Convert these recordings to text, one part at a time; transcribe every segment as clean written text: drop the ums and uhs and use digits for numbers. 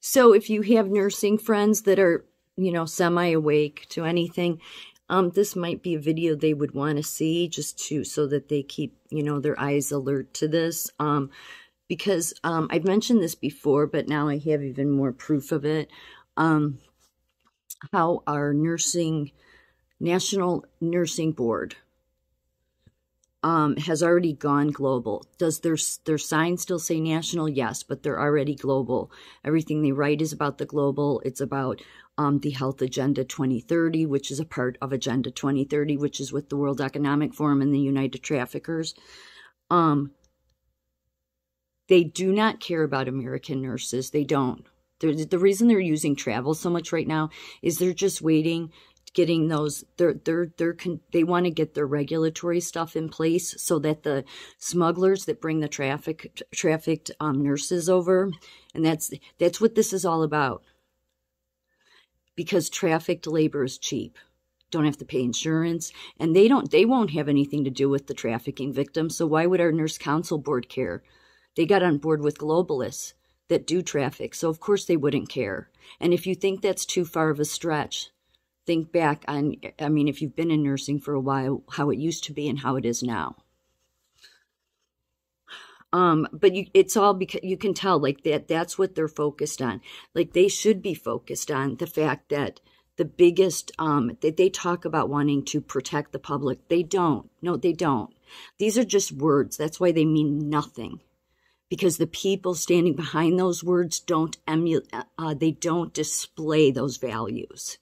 So if you have nursing friends that are, semi-awake to anything, this might be a video they would want to see just so that they keep, their eyes alert to this. Because I've mentioned this before, but now I have even more proof of it. How our National Nursing Board has already gone global. Does their sign still say national? Yes, but they're already global. Everything they write is about the global. It's about the Health Agenda 2030, which is a part of Agenda 2030, which is with the World Economic Forum and the United Traffickers. They do not care about American nurses. They don't. The reason they're using travel so much right now is they're just waiting, getting those, they want to get their regulatory stuff in place so that the smugglers that bring the trafficked nurses over, and that's what this is all about. Because trafficked labor is cheap. Don't have to pay insurance, and they won't have anything to do with the trafficking victims. So why would our Nurse Council Board care? They got on board with globalists that do traffic, so of course they wouldn't care. And if you think that's too far of a stretch, think back on, if you've been in nursing for a while, how it used to be and how it is now. But it's all because you can tell, like, that's what they're focused on. Like, they should be focused on the fact that the biggest, that they talk about wanting to protect the public. They don't. No, they don't. These are just words. That's why they mean nothing. Because the people standing behind those words they don't display those values.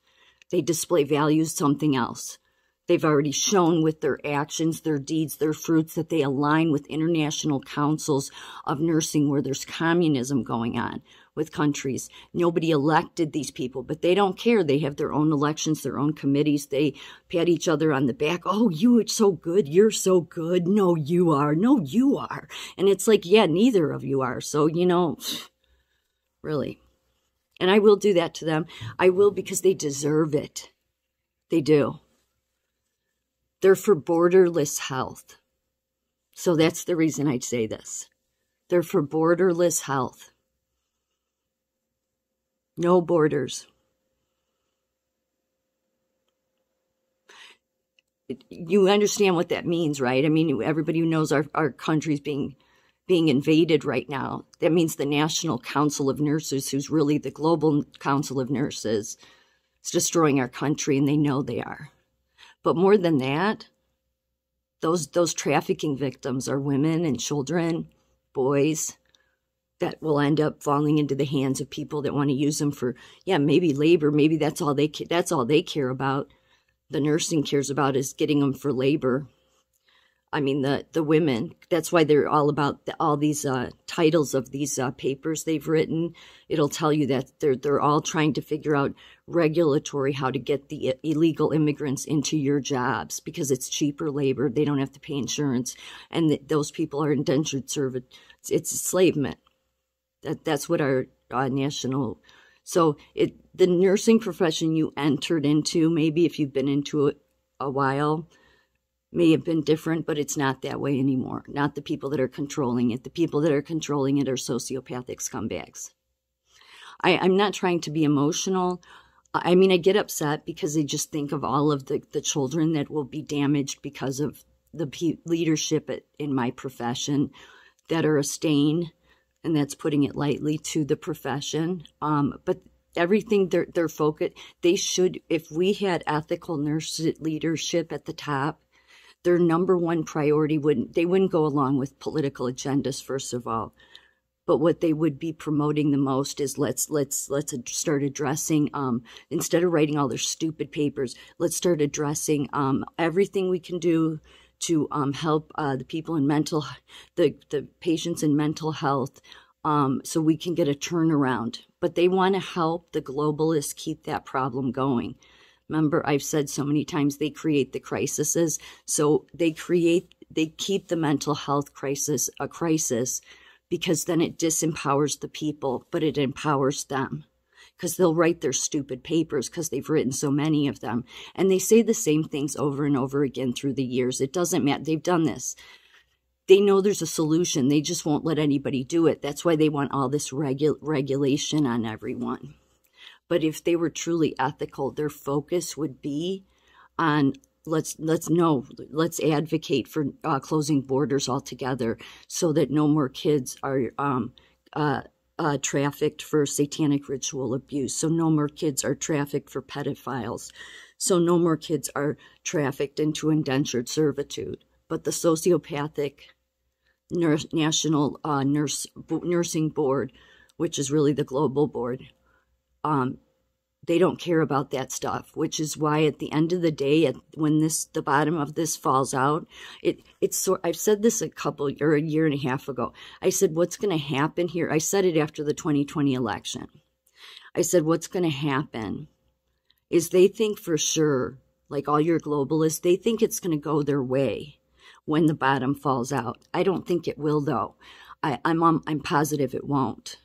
They display values something else. They've already shown with their actions, their deeds, their fruits that they align with international councils of nursing where there's communism going on with countries. Nobody elected these people, but they don't care. They have their own elections, their own committees. They pat each other on the back. Oh, you are so good. You're so good. No, you are. No, you are. And it's like, yeah, neither of you are. So, really. And I will do that to them. I will, because they deserve it. They do. They're for borderless health. So that's the reason I'd say this. They're for borderless health. No borders. You understand what that means, right? Everybody who knows our country's being invaded right now. That means the National Council of Nurses, who's really the Global Council of Nurses, is destroying our country, and they know they are. But more than that, those trafficking victims are women and children, boys, that will end up falling into the hands of people that want to use them for, maybe labor. Maybe that's all they care about. The nursing cares about is getting them for labor. The women, that's why they're all about all these titles of these papers they've written. It'll tell you that they're all trying to figure out regulatory how to get the illegal immigrants into your jobs because it's cheaper labor. They don't have to pay insurance, and those people are indentured servants. It's enslavement. That's what our national. So the nursing profession you entered into, maybe if you've been into it a while, may have been different, but it's not that way anymore. Not the people that are controlling it. The people that are controlling it are sociopathic scumbags. I'm not trying to be emotional. I get upset because I just think of all of the children that will be damaged because of the leadership in my profession that are a stain, and that's putting it lightly, to the profession. But everything they're focused, they should, if we had ethical nurse leadership at the top, their number one priority wouldn't go along with political agendas, first of all. But what they would be promoting the most is let's start addressing, instead of writing all their stupid papers, let's start addressing everything we can do to help the people in the patients in mental health, so we can get a turnaround. But they want to help the globalists keep that problem going. Remember, I've said so many times, they create the crises. So they keep the mental health crisis a crisis, because then it disempowers the people, but it empowers them. Because they'll write their stupid papers, because they've written so many of them. And they say the same things over and over again through the years. It doesn't matter. They've done this. they know there's a solution. They just won't let anybody do it. That's why they want all this regulation on everyone. But if they were truly ethical, their focus would be on let's advocate for closing borders altogether, so that no more kids are trafficked for satanic ritual abuse. So no more kids are trafficked for pedophiles. So no more kids are trafficked into indentured servitude. But the sociopathic National Nursing Board, which is really the global board, they don't care about that stuff, which is why at the end of the day, when the bottom of this falls out, I've said this a year and a half ago. I said, what's going to happen here? I said it after the 2020 election. I said, what's going to happen is they think for sure, like all your globalists, they think it's going to go their way when the bottom falls out. I don't think it will, though. I'm positive it won't.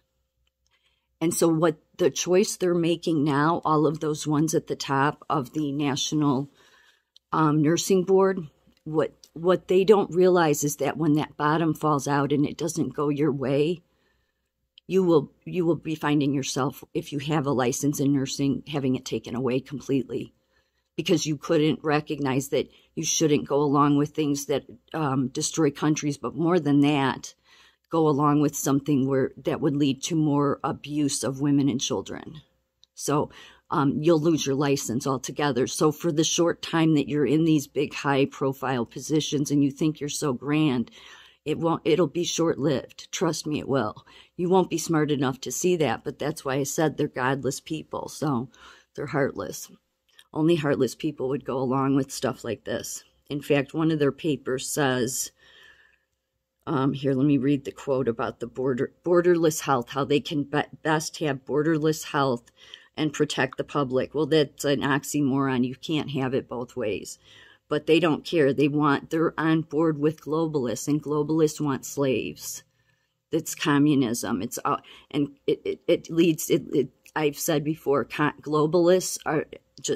And so what the choice they're making now, all of those ones at the top of the National Nursing Board, what they don't realize is that when that bottom falls out and it doesn't go your way, you will be finding yourself, if you have a license in nursing, having it taken away completely, because you couldn't recognize that you shouldn't go along with things that destroy countries, but more than that, go along with something that would lead to more abuse of women and children. So you'll lose your license altogether. So for the short time that you're in these big high-profile positions and you think you're so grand, it'll be short-lived. Trust me, it will. You won't be smart enough to see that, but that's why I said they're godless people. So they're heartless. Only heartless people would go along with stuff like this. In fact, one of their papers says, here, let me read the quote about the borderless health, how they can best have borderless health and protect the public. Well, that's an oxymoron. You can't have it both ways. But they don't care. They're on board with globalists, and globalists want slaves. It's communism. I've said before, globalists are,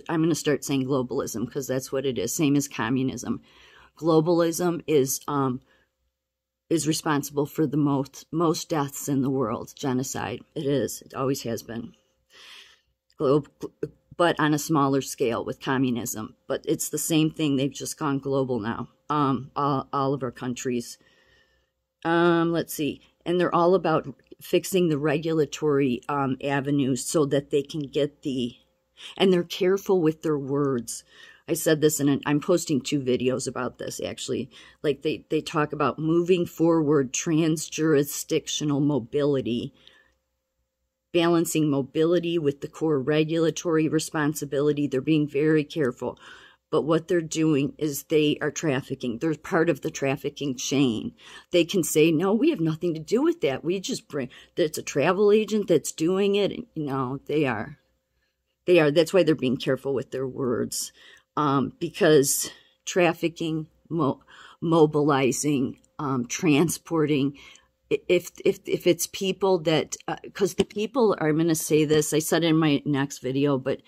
I'm going to start saying globalism because that's what it is, same as communism. Globalism is responsible for the most deaths in the world. Genocide. It is. It always has been. But on a smaller scale with communism. But it's the same thing. They've just gone global now. All of our countries. Let's see. And they're all about fixing the regulatory avenues so that they can get and they're careful with their words. I said this, and I'm posting 2 videos about this, actually. Like, they talk about moving forward trans-jurisdictional mobility, balancing mobility with the core regulatory responsibility. They're being very careful. But what they're doing is they are trafficking. They're part of the trafficking chain. They can say, no, we have nothing to do with that. We just it's a travel agent that's doing it. No, they are. That's why they're being careful with their words. Because trafficking, mobilizing, transporting, if it's people that, because the people I'm going to say this, I said in my next video, but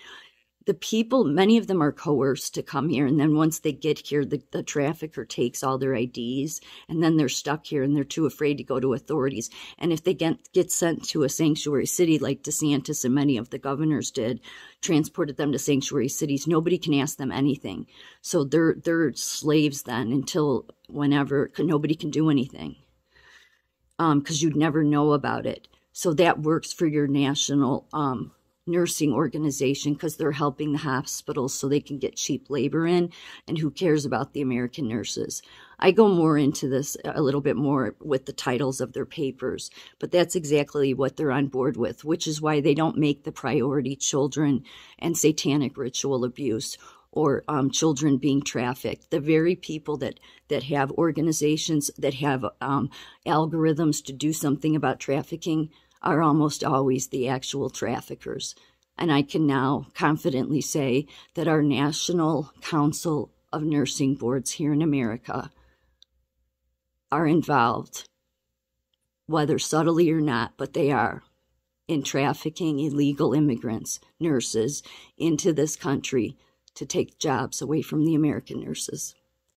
the people, many of them are coerced to come here. And then once they get here, the trafficker takes all their IDs, and then they're stuck here and they're too afraid to go to authorities. And if they get sent to a sanctuary city like DeSantis and many of the governors did, transported them to sanctuary cities, nobody can ask them anything. So they're slaves then until whenever, nobody can do anything. Because you'd never know about it. So that works for your national nursing organization, because they're helping the hospitals so they can get cheap labor in, and who cares about the American nurses? I go more into this a little bit more with the titles of their papers, but that's exactly what they're on board with, which is why they don't make the priority children and satanic ritual abuse, or children being trafficked. The very people that have organizations that have algorithms to do something about trafficking are almost always the actual traffickers. And I can now confidently say that our National Council of Nursing Boards here in America are involved, whether subtly or not, but they are, in trafficking illegal immigrants, nurses, into this country to take jobs away from the American nurses.